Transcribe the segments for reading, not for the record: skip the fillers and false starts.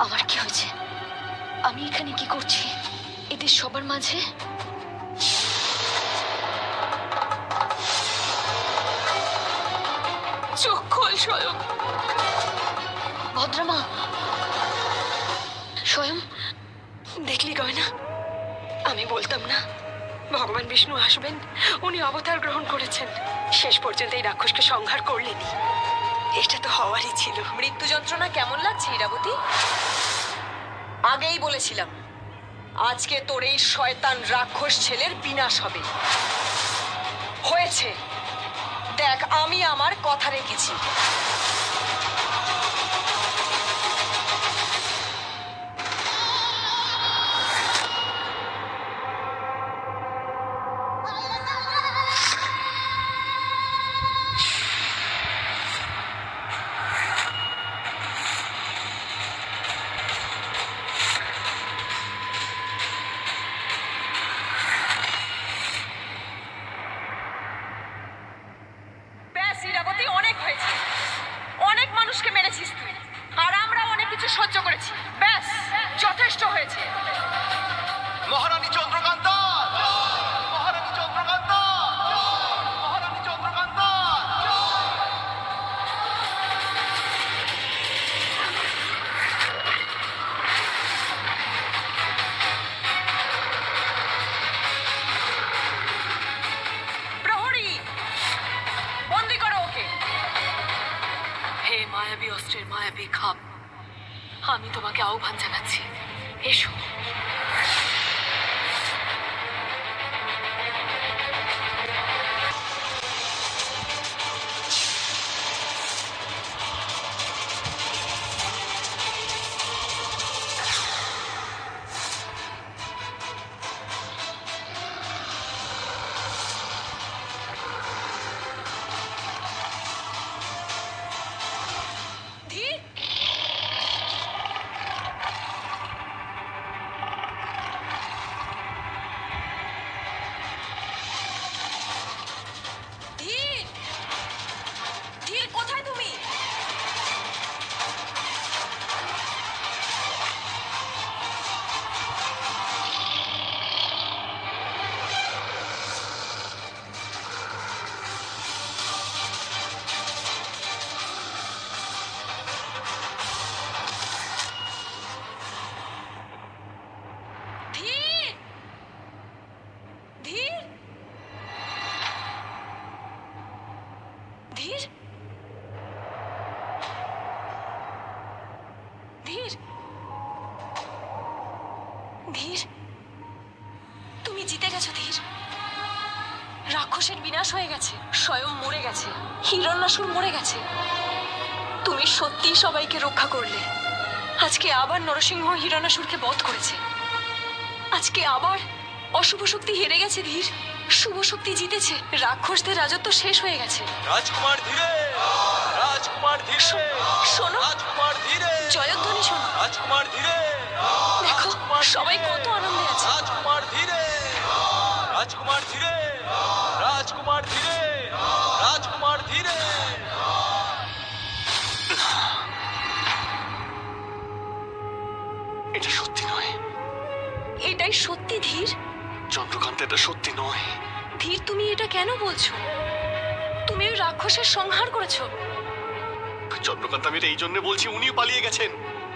আমার কি হয়েছে? আমি এখানে কি করছি এদের সবার মাঝে? চোখ খোল স্বয়ং। ভদ্রমা, স্বয়ং দেখলি গয়না, আমি বলতাম না ভগবান বিষ্ণু আসবেন, উনি অবতার গ্রহণ করেছেন, শেষ পর্যন্ত এই রাক্ষসকে সংহার করলেনই। এটা তো হওয়ারই ছিল। মৃত্যু যন্ত্রণা কেমন লাগছে ইরাবতী? আগেই বলেছিলাম আজকে তোর এই শয়তান রাক্ষস ছেলের বিনাশ হবে। হয়েছে, দেখ আমি আমার কথা রেখেছি। ইরাবতী, অনেক হয়েছে, অনেক মানুষকে মেরেছিস তুই, আর আমরা অনেক কিছু সহ্য করেছি। ব্যাস, যথেষ্ট হয়েছে। মহারানী চন্দ্রকান্তা, মহারানী চন্দ্রকান্তা, মহারানী চন্দ্রকান্তা। প্রহরী, বন্দি করো ওকে। হে মায়াবী অস্ত্রের মায়াবী খাপ, আমি তোমাকে আহ্বান জানাচ্ছি, এসো। কোথায় তুমি? ধীর, ধীর, ধীর, ধীর, ধীর, তুমি জিতে গেছো ধীর। রাক্ষসের বিনাশ হয়ে গেছে, স্বয়ং মরে গেছে, হিরণ্যাসুর মরে গেছে। তুমি সত্যিই সবাইকে রক্ষা করলে। আজকে আবার নরসিংহ হিরণ্যাসুরকে বধ করেছে। আজকে আবার অশুভ শক্তি হেরে গেছে ধীর, শুভ শক্তি জিতেছে। রাক্ষসদের রাজত্ব শেষ হয়ে গেছে। রাজকুমার ধীরে, রাজকুমার ধীরে, শোনো, রাজকুমার ধীরে, জয়ধ্বনি শোনো। রাজকুমার ধীরে, দেখো সবাই কত আনন্দে আছে। রাজকুমার ধীরে, রাজকুমার ধীরে, রাজকুমার ধীরে, রাজকুমার ধীরে। এটা সত্যি নয়। এটাই সত্যি ধীর। চন্দ্রকান্ত, এটা সত্যি নয়। ধীর, তুমি এটা কেন বলছো? তুমি ওই রাক্ষসের সংহার করেছো। চন্দ্রকান্ত, আমি এটা এই জন্য বলছি, উনি পালিয়ে গেছেন।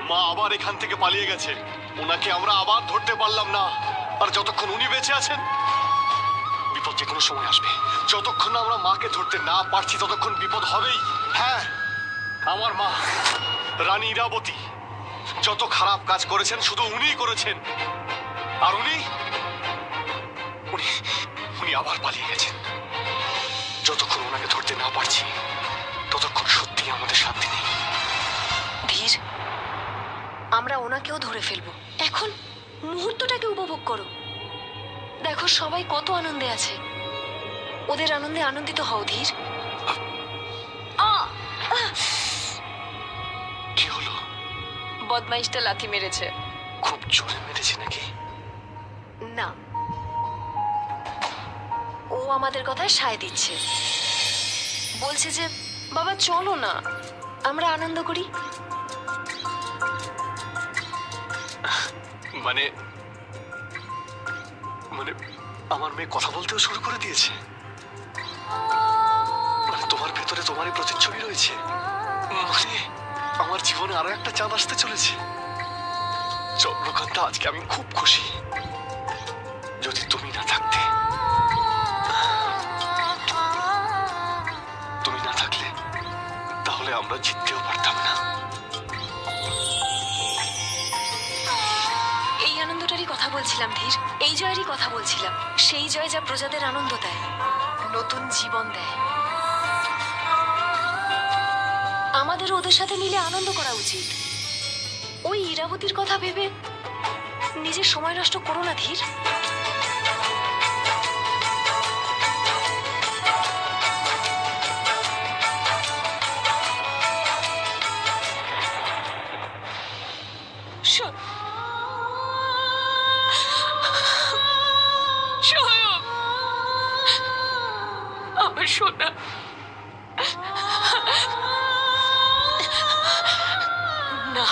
মা আবার এখান থেকে পালিয়ে গেছে, ওনাকে আমরা আবার ধরতে পারলাম না। আর যতক্ষণ উনি বেঁচে আছেন, বিপদ যে কোনো সময় আসবে। যতক্ষণ না আমরা মাকে ধরতে না পারছি, ততক্ষণ বিপদ হবেই। হ্যাঁ, আমার মা রানী ইরাবতী যত খারাপ কাজ করেছেন শুধু উনিই করেছেন। আর উনি উনি উনি আবার পালিয়ে গেছেন। যতক্ষণ ওনাকে ধরতে না পারছি, ততক্ষণ সত্যি আমাদের শান্তি নেই। ধীর, আমরা ওনাকেও ধরে ফেলবো। এখন মুহূর্তটাকে উপভোগ করো। দেখো সবাই কত আনন্দে আছে। ওদের আনন্দে আনন্দিত হও ধীর। কি হলো? বদমাইশটা লাথি মেরেছে। খুব জোরে মেরেছে নাকি? না, ও আমাদের কথায় সায় দিচ্ছে। বলছে যে বাবা চলো না, আমরা আনন্দ করি। মানে মানে আমার মেয়ে কথা বলতেও শুরু করে দিয়েছে। মানে তোমার ভেতরে তোমারই প্রতিচ্ছবি রয়েছে। মানে আমার জীবনে আরো একটা চাঁদ আসতে চলেছে। চন্দ্রকান্তা, আজকে আমি খুব খুশি। যদি তুমি না থাকতে, তুমি না থাকলে তাহলে আমরা জিততেও পারতাম না। এই আনন্দটারই কথা বলছিলাম ধীর, এই জয়েরই কথা বলছিলাম। সেই জয় যা প্রজাদের আনন্দ দেয়, নতুন জীবন দেয়। আমাদের ওদের সাথে মিলে আনন্দ করা উচিত। ওই ইরাবতীর কথা ভেবে নিজের সময় নষ্ট করো না ধীর। স্বয়ং আমার সোনা, না,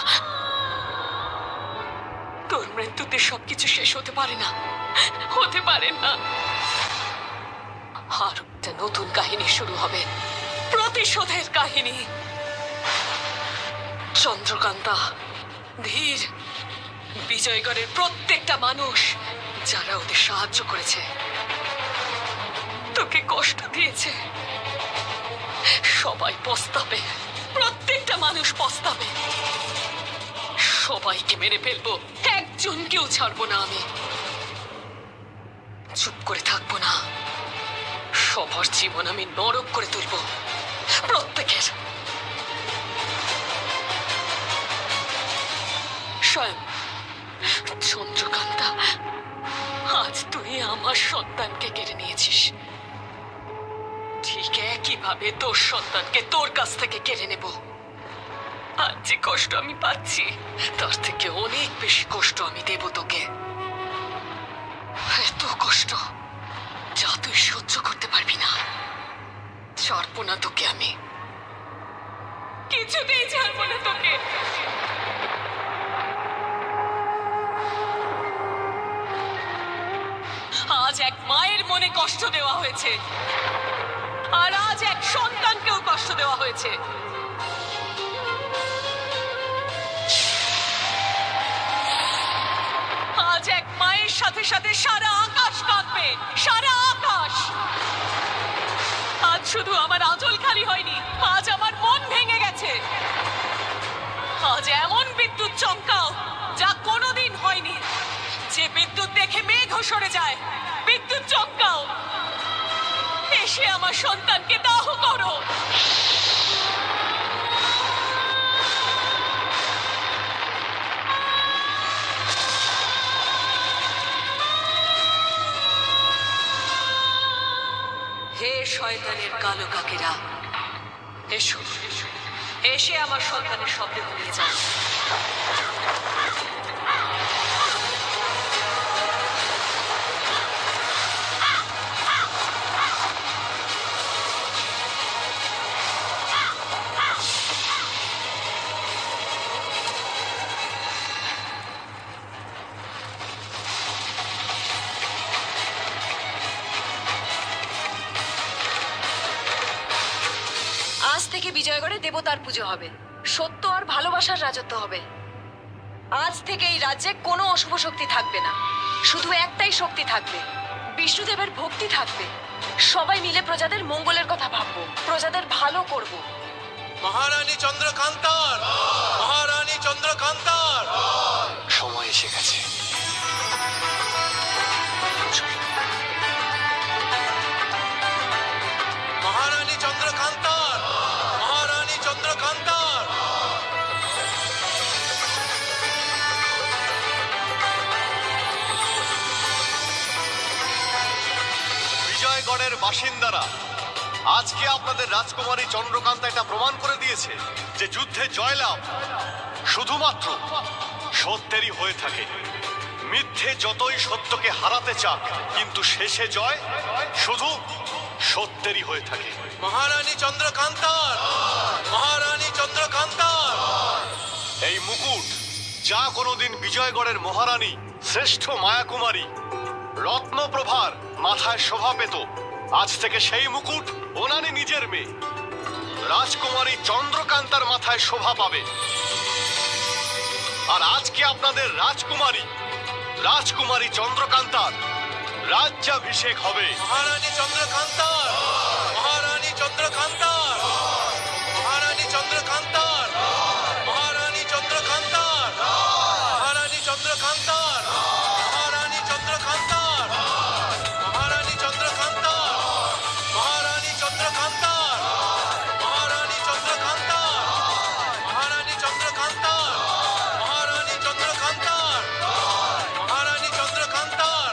তোর মৃত্যুতে সবকিছু শেষ হতে পারে না, হতে পারে না। আর একটা নতুন কাহিনী শুরু হবে, প্রতিশোধের কাহিনী। চন্দ্রকান্তা, ধীর, বিজয়গড়ের প্রত্যেকটা মানুষ যারা ওদের সাহায্য করেছে, তোকে কষ্ট দিয়েছে, সবাই পস্তাবে। প্রত্যেকটা মানুষ পস্তাবে। সবাইকে মেরে ফেলবো, একজনকেও ছাড়বো না আমি। চুপ করে থাকবো না। সবার জীবন আমি নরক করে তুলবো, প্রত্যেকের। স্বয়ং চন্দ্রকান্তা, আজ তুই আমার সন্তানকে কেড়ে নিয়েছিস, ঠিক একইভাবে তোর সন্তানকে তোর কাছ থেকে কেড়ে নেব। আজ যে কষ্ট আমি পাচ্ছি, তার থেকে অনেক বেশি কষ্ট আমি দেব তোকে। এত কষ্ট যা তুই সহ্য করতে পারবি না। ছাড়বো না তোকে আমি, কিছুতেই ছাড়বো না তোকে। আজ এক মায়ের মনে কষ্ট দেওয়া হয়েছে, আর আজ এক সন্তানকেও কষ্ট দেওয়া হয়েছে। আজ এক মায়ের সাথে সাথে সারা আকাশ কাঁদবে, সারা আকাশ। আজ শুধু আমার আঁচল খালি হয়নি, আজ আমার মন ভেঙে গেছে। আজ এমন বিদ্যুৎ চমকাও যা কোনোদিন হয়নি, যে বিদ্যুৎ দেখে মেঘও সরে যায়। বিদ্যুৎ চমকাও, এসে আমার সন্তানকে দাহ করো। হে শয়তানের কালো কাকেরা, এসো, এসে আমার সন্তানের শব্দ নিয়ে যাও। আজ থেকে বিজয়গড়ে দেবতার পুজো হবে, সত্য আর ভালোবাসার রাজত্ব হবে। আজ থেকে এই রাজ্যে কোনো অশুভ শক্তি থাকবে না, শুধু একটাই শক্তি থাকবে, বিষ্ণুদেবের ভক্তি থাকবে। সবাই মিলে প্রজাদের মঙ্গলের কথা ভাববো, প্রজাদের ভালো করব। মহারানী চন্দ্রকান্তার, মহারানী চন্দ্রকান্তার সময় এসে গেছে। মহারানী চন্দ্রকান্তার, মহারানী চন্দ্রকান্তার। বিজয়গড়ের বাসিন্দারা, আজকে আপনাদের রাজকুমারী চন্দ্রকান্তা এটা প্রমাণ করে দিয়েছে যে যুদ্ধে জয়লাভ শুধুমাত্র সত্যেরই হয়ে থাকে। মিথ্যে যতই সত্যকে হারাতে চাক, কিন্তু শেষে জয় শুধু সত্যেরই হয়ে থাকে। মহারানী চন্দ্রকান্তার, মহারানী চন্দ্রকান্তার। এই মুকুট যা কোনোদিন বিজয়গড়ের মহারানী শ্রেষ্ঠ মায়াকুমারী রত্নপ্রভার মাথায় শোভা পেত, আজ থেকে সেই মুকুট ওনারই নিজের মেয়ে রাজকুমারী চন্দ্রকান্তার মাথায় শোভা পাবে। আর আজকে আপনাদের রাজকুমারী চন্দ্রকান্তার রাজ্যাভিষেক হবে। মহারানী চন্দ্রকান্তার, মহারানী চন্দ্রকান্তার, মহারানী চন্দ্রকান্তার, মহারানী চন্দ্রকান্তার, মহারানী চন্দ্রকান্তার, মহারানী চন্দ্রকান্তার, মহারানী চন্দ্রকান্তার, মহারানী চন্দ্রকান্তার, মহারানী চন্দ্রকান্তার, মহারানী চন্দ্রকান্তার, মহারানী চন্দ্রকান্তার, মহারানী চন্দ্রকান্তার।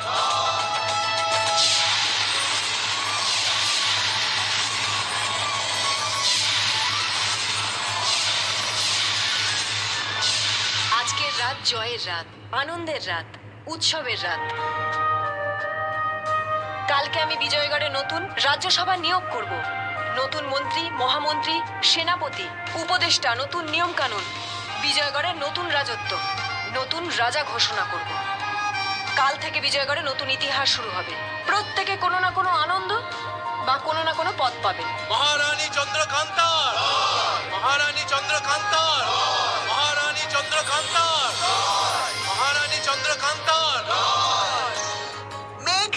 আজকের রাত জয়ের রাত, আনন্দের রাত, উৎসবের রাত। কালকে আমি বিজয়গড়ে নতুন রাজ্যসভা নিয়োগ করব। নতুন মন্ত্রী, মহামন্ত্রী, সেনাপতি, উপদেষ্টা, নতুন নিয়ম কানুন, বিজয়গড়ের নতুন রাজত্ব, নতুন রাজা ঘোষণা করব। কাল থেকে বিজয়গড়ে নতুন ইতিহাস শুরু হবে। প্রত্যেকে কোনো না কোনো আনন্দ বা কোনো না কোনো পদ পাবে। মহারানী চন্দ্রকান্তার, মহারানী চন্দ্রকান্তার, মহারানী চন্দ্রকান্তার, মহারানী চন্দ্রকান্তার। মেঘ,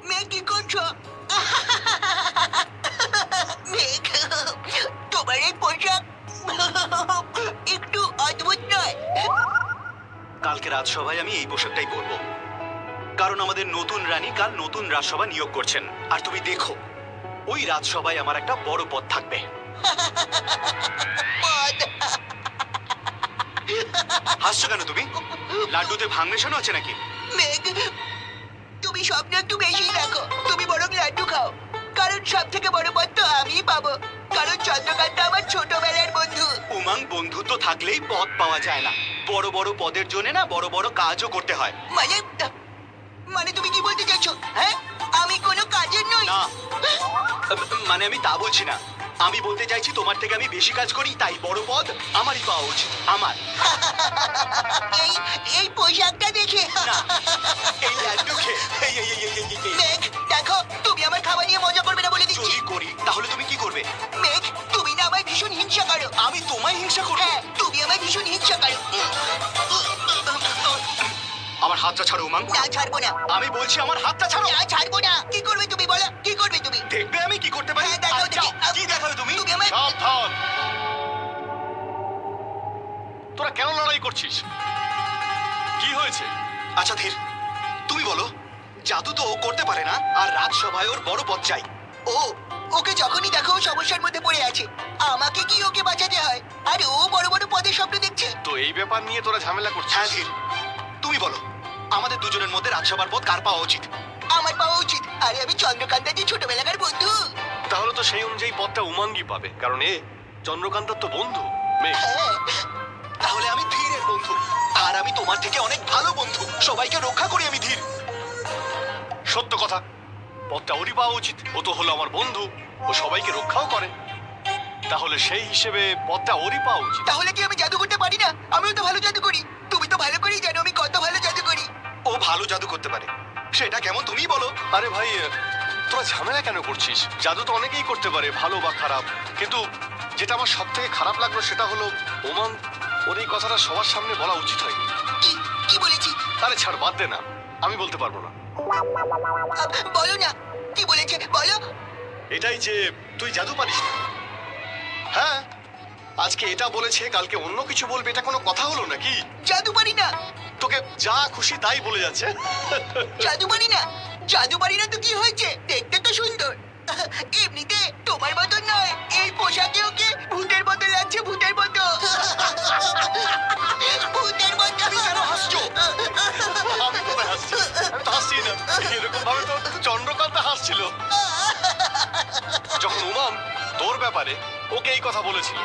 মেঘ কি করছো? মেঘ, তোমার এই পোশাক একটু অদ্ভুত নয়? কালকে রাজসভায় আমি এই পোশাকটাই পরবো, কারণ আমাদের নতুন রানী কাল নতুন রাজসভা নিয়োগ করছেন। আর তুমি দেখো, ওই রাজসভায় আমার একটা বড় পদ থাকবে। পদ? হাসছো কেন তুমি? লাড্ডুতে ভাঙ মেশানো আছে নাকি? মেঘ, তুমি স্বপ্ন একটু বেশি দেখো। তুমি বরং লাড্ডু খাও, কারণ সব থেকে বড় পদ তো আমিই পাবো, কারণ চন্দ্রকান্ত আমার ছোটবেলার বন্ধু। উমাং, বন্ধুত্ব থাকলেই পদ পাওয়া যায় না। বড় বড় পদের জন্য না বড় বড় কাজও করতে হয়। মানে মানে তুমি কি বলতে চাইছো? হ্যাঁ, আমি কোনো কাজের নই? না, মানে আমি তা বলছি না। আমি বলতে চাইছি তোমার থেকে আমি বেশি কাজ করি, তাই বড় পদ আমারই পাওয়া উচিত। আমার এই এই পোশাকটা দেখে না, এই লাড্ডু খেয়ে এই। মেঘ, দেখো, তুমি আমার খাবার নিয়ে মজা করবে না বলে দিচ্ছি। যদি করি তাহলে তুমি কি করবে? মেঘ, তুমি না আমায় ভীষণ হিংসা করো। আমি তোমায় হিংসা করব? হ্যাঁ, তুমি আমায় ভীষণ হিংসা করো। আমার হাতটা ছাড়ো উমাং। না, ছাড়বো না। আমি বলছি আমার হাতটা ছাড়ো। না, ছাড়বো না। কি করবে তুমি বলো? কি করবে তুমি? দেখবে আমি কি করতে পারি। হ্যাঁ, দেখাও আচ্ছা, দেখি। কি দেখাবে তুমি? তুমি আমায় সাবধান! তোরা কেন লড়াই করছিস? কি হয়েছে? আচ্ছা ধীর, তুমি বলো। জাদু তো ও করতে পারে না, আর রাজসভায় ওর বড় পদ চাই। ও, ওকে যখনই দেখো ও সমস্যার মধ্যে পড়ে আছে। আমাকে কি ওকে বাঁচাতে হয়? আর ও বড় বড় পদের স্বপ্ন দেখছে। তো এই ব্যাপার নিয়ে তোরা ঝামেলা হ্যাঁ করছিস? ধীর, তুমি বলো আমাদের দুজনের মধ্যে রাজসভার পদ কার পাওয়া উচিত? আমার পাওয়া উচিত। আরে আমি চন্দ্রকান্তার যে ছোটবেলাকার বন্ধু। তাহলে তো সেই অনুযায়ী পদটা উমাঙ্গি পাবে, কারণ এ চন্দ্রকান্তার তো বন্ধু। মেঘ, হ্যাঁ, তাহলে আমি ধীরের বন্ধু, আর আমি তোমার থেকে অনেক ভালো বন্ধু। সবাইকে রক্ষা করি আমি ধীর। সত্য কথা, পদটা ওরই পাওয়া উচিত। ও তো হলো আমার বন্ধু, ও সবাইকে রক্ষাও করে। তাহলে সেই হিসেবে পদটা ওরই পাওয়া উচিত। তাহলে কি আমি জাদু করতে পারি না? আমিও তো ভালো জাদু করি। তুমি তো ভালো করেই জানো আমি কত ভালো জাদু করি। ও ভালো জাদু করতে পারে, সেটা কেমন তুমিই বলো। আরে ভাই, তোরা ঝামেলা কেন করছিস? জাদু তো অনেকেই করতে পারে, ভালো বা খারাপ। কিন্তু যেটা আমার সব থেকে খারাপ লাগলো সেটা হলো ওমান ওর এই কথাটা সবার সামনে বলা উচিত হয়নি। কি কি বলেছি? আরে ছাড়, বাদ দে না, আমি বলতে পারবো না। বলো না, কি বলেছে বলো। এটাই যে তুই জাদু পারিস না। হ্যাঁ, আজকে এটা বলেছে, কালকে অন্য কিছু বলবে, এটা কোনো কথা হলো নাকি? জাদু পারি না? তোকে যা খুশি তাই বলে যাচ্ছে। জাদু পারি না? জাদু পারি না তো কি হয়েছে? দেখতে তো সুন্দর। এমনিতে তোমার মতন নয়, এই পোশাকে ওকে ভূতের মতো লাগছে, ভূতের মতো। ভূতের মতো। তুমি কেন হাসছো? আমি কোথায় হাসছি? আমি তো হাসছি না। এরকম ভাবে তো চন্দ্রকান্তা হাসছিল যখন উমাম তোর ব্যাপারে ওকে এই কথা বলেছিল।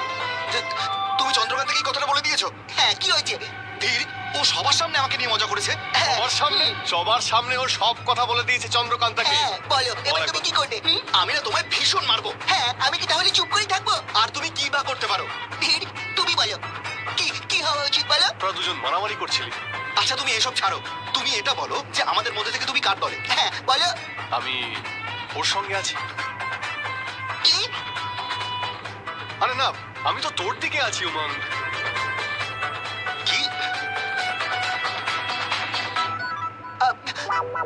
তুমি চন্দ্রকান্তকে এই কথাটা বলে দিয়েছো? হ্যাঁ, কি হয়েছে? ধীর, ও সবার সামনে আমাকে নিয়ে মজা করেছে। হ্যাঁ, সবার সামনে ও সব কথা বলে দিয়েছে চন্দ্রকান্তাকে। হ্যাঁ, বলো এবার বল তুমি এখন। কি করবে? আমি না তোমায় ভীষণ মারবো। হ্যাঁ, আমি কি তাহলে চুপ করে থাকবো? আর তুমি কি বা করতে পারো? ধীর, তুমি বলো কি কি হওয়া উচিত বলো। তোরা দুজন মারামারি করছিলি। আচ্ছা তুমি এসব ছাড়ো, তুমি এটা বলো যে আমাদের মধ্যে থেকে তুমি কার দলে? হ্যাঁ বলো। আমি ওর সঙ্গে আছি। কি? আরে না, আমি তো তোর দিকে আছি উমং। কি?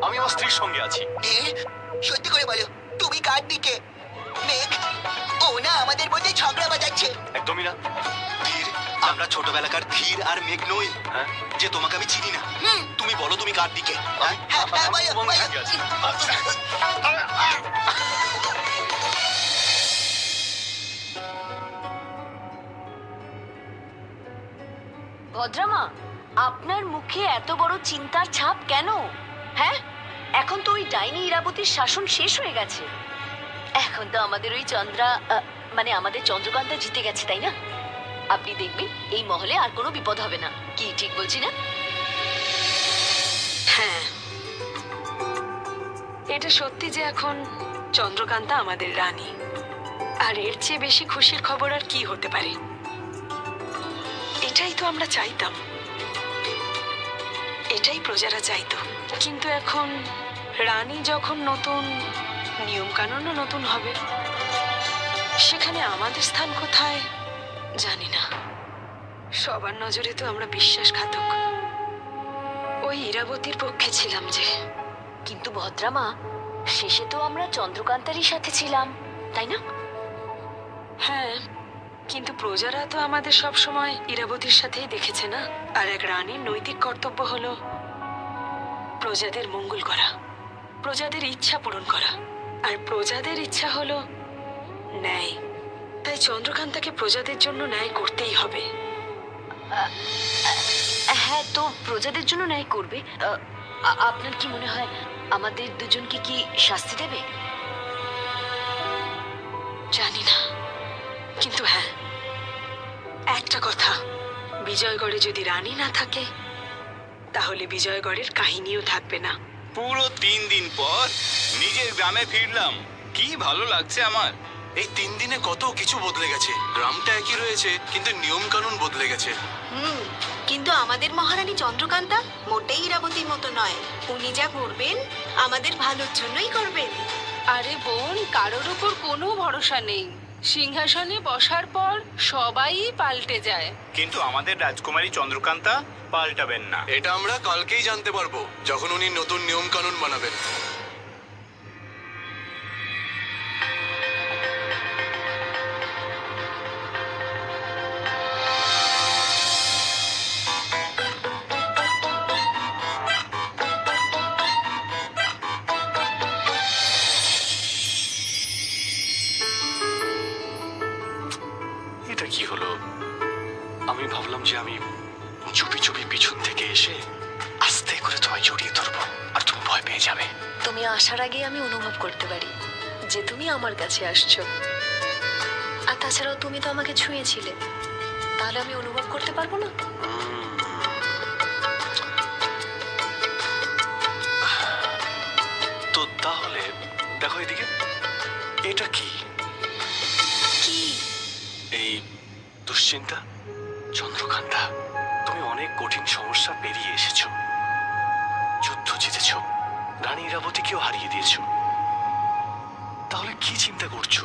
আমি আমার স্ত্রীর সঙ্গে আছি। সত্যি করে বলো, তুমি কার দিকে? মেঘ, ও না আমাদের মধ্যে ঝগড়া বাজাচ্ছে। একদমই না। ধীর, আমরা ছোটবেলাকার ধীর আর মেঘ নই হ্যাঁ, যে তোমাকে আমি চিনি না। তুমি বলো তুমি কার দিকে? হ্যাঁ? হ্যাঁ, হ্যাঁ, বলো, উমং বলো। সঙ্গে আছি। আচ্ছা। ভদ্রামা, আপনার মুখে এত বড় চিন্তার ছাপ কেন? হ্যাঁ, এখন তো ওই ডাইনি ইরাবতীর শাসন শেষ হয়ে গেছে। এখন তো আমাদের ওই মানে আমাদের চন্দ্রকান্তা জিতে গেছে, তাই না? আপনি দেখবেন এই মহলে আর কোনো বিপদ হবে না। কি ঠিক বলছি না? হ্যাঁ, এটা সত্যি যে এখন চন্দ্রকান্তা আমাদের রানী। আর এর চেয়ে বেশি খুশির খবর আর কি হতে পারে? এটাই তো আমরা চাইতাম, এটাই প্রজারা চাইতো। কিন্তু এখন রানী যখন নতুন, নিয়ম কানুনও নতুন হবে, সেখানে আমাদের স্থান কোথায় জানি না। সবার নজরে তো আমরা বিশ্বাসঘাতক। ওই ইরাবতীর পক্ষে ছিলাম যে। কিন্তু ভদ্রামা, শেষে তো আমরা চন্দ্রকান্তারই সাথে ছিলাম, তাই না? হ্যাঁ, কিন্তু প্রজারা তো আমাদের সব সময় ইরাবতীর সাথেই দেখেছে না। আর এক রানীর নৈতিক কর্তব্য হলো প্রজাদের মঙ্গল করা, প্রজাদের ইচ্ছা পূরণ করা। আর প্রজাদের ইচ্ছা হলো ন্যায়। তাই চন্দ্রকান্তাকে প্রজাদের জন্য ন্যায় করতেই হবে। হ্যাঁ, তো প্রজাদের জন্য ন্যায় করবে। আপনার কি মনে হয় আমাদের দুজনকে কি শাস্তি দেবে? জানি না, কিন্তু হ্যাঁ, একটা কথা, বিজয়গড়ে যদি রানী না থাকে তাহলে বিজয়গড়ের কাহিনীও থাকবে না। পুরো 3 দিন পর নিজের গ্রামে ফিরলাম, কি ভালো লাগছে আমার। এই 3 দিনে কত কিছু বদলে গেছে। গ্রামটা একই রয়েছে কিন্তু নিয়ম কানুন বদলে গেছে। কিন্তু আমাদের মহারানী চন্দ্রকান্তা মোটেই ইরাবতীর মতো নয়। উনি যা করবেন আমাদের ভালোর জন্যই করবেন। আরে বোন, কারোর উপর কোনো ভরসা নেই। সিংহাসনে বসার পর সবাই পাল্টে যায়। কিন্তু আমাদের রাজকুমারী চন্দ্রকান্তা পাল্টাবেন না। এটা আমরা কালকেই জানতে পারবো, যখন উনি নতুন নিয়ম কানুন বানাবেন। এটা কি হলো? আমি ভাবলাম যে আমি চুপি চুপি পিছন থেকে এসে আস্তে করে তোমায় জড়িয়ে ধরবো আর তুমি ভয় পেয়ে যাবে। তুমি আসার আগে আমি অনুভব করতে পারি যে তুমি আমার কাছে আসছো। আর তাছাড়াও তুমি তো আমাকে ছুঁয়েছিলে, তাহলে আমি অনুভব করতে পারবো না? তো তাহলে দেখো এদিকে, এটা কি? কি? এই দুশ্চিন্তা। চন্দ্রকান্তা, তুমি অনেক কঠিন সমস্যা পেরিয়ে এসেছো, যুদ্ধ জিতেছো, রানী ইরাবতীকেও হারিয়ে দিয়েছো, তাহলে কি চিন্তা করছো?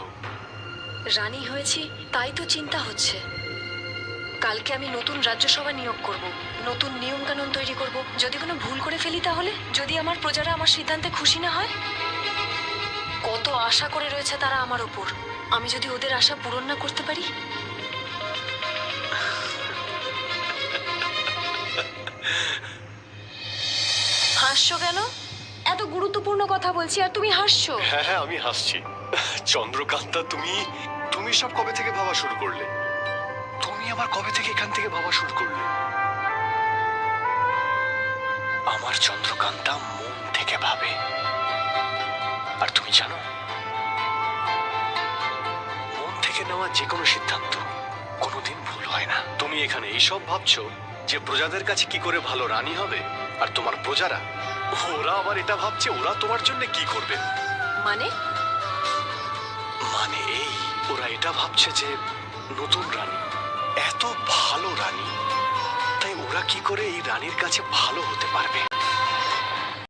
রানী হয়েছি তাই তো চিন্তা হচ্ছে। কালকে আমি নতুন রাজ্যসভা নিয়োগ করব, নতুন নিয়ম কানুন তৈরি করব। যদি কোনো ভুল করে ফেলি তাহলে? যদি আমার প্রজারা আমার সিদ্ধান্তে খুশি না হয়? কত আশা করে রয়েছে তারা আমার ওপর, আমি যদি ওদের আশা পূরণ না করতে পারি? হাসছো কেন? এত গুরুত্বপূর্ণ কথা বলছি আর তুমি হাসছো। হ্যাঁ হ্যাঁ, আমি হাসছি। চন্দ্রকান্তা, তুমি তুমি সব কবে থেকে ভাবা শুরু করলে? তুমি আবার কবে থেকে এখান থেকে ভাবা শুরু করলে? আমার চন্দ্রকান্তা মন থেকে ভাবে। আর তুমি জানো, মন থেকে নেওয়া যে কোনো সিদ্ধান্ত কোনোদিন ভুল হয় না। তুমি এখানে এইসব ভাবছো যে প্রজাদের কাছে কি করে ভালো রানী হবে, আর তোমার প্রজারা, ওরা আবার এটা ভাবছে ওরা তোমার জন্য কি করবে। মানে? মানে এই, ওরা এটা ভাবছে যে নতুন রানী এত ভালো রানী, তাই ওরা কি করে এই রানীর কাছে ভালো হতে পারবে?